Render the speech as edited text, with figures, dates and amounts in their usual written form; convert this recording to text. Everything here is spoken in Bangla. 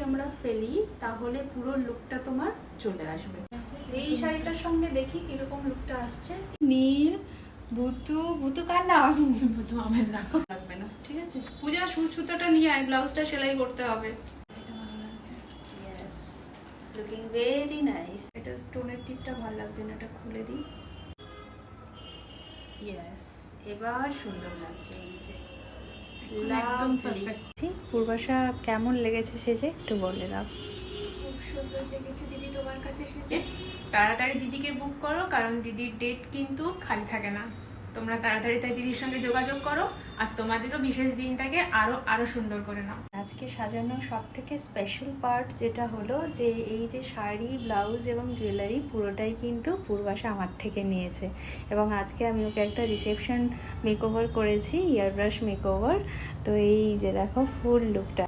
আমরা ফেলি তাহলে পুরো লুকটা তোমার চলে আসবে। এই শাড়িটার সঙ্গে দেখি কিরকম লুকটা আসছে। নীল বুতু বুতু কার নাম? বুতু আমার নাম লাগবে না, ঠিক আছে। পূজা সুতোটা নিয়ে আয়, ব্লাউজটা সেলাই করতে হবে। এটা ভালো লাগছে, ইয়েস, লুকিং ভেরি নাইস। এটা স্টোনের টিপটা ভালো লাগছে না, এটা খুলে দিই। ইয়েস, এবার সুন্দর লাগছে। এই যে একদম পারফেক্ট। পূর্বাশা কেমন লেগেছে সেজে একটু বলে দাও। খুব সুন্দর লেগেছে দিদি তোমার কাছে সেজে। তাড়াতাড়ি দিদিকে বুক করো, কারণ দিদির ডেট কিন্তু খালি থাকে না। তোমরা তাড়াতাড়ি তাই দিদির সঙ্গে যোগাযোগ করো, আর তোমাদেরও বিশেষ দিনটাকে আরো সুন্দর করে নাও। আজকে সাজানোর সব থেকে স্পেশাল পার্ট যেটা হলো যে এই যে শাড়ি, ব্লাউজ এবং জুয়েলারি পুরোটাই কিন্তু পূর্বাশা আমার থেকে নিয়েছে। এবং আজকে আমি ওকে একটা রিসেপশন মেকওভার করেছি, ইয়ারব্রাশ মেকওভার। তো এই যে দেখো ফুল লুকটা।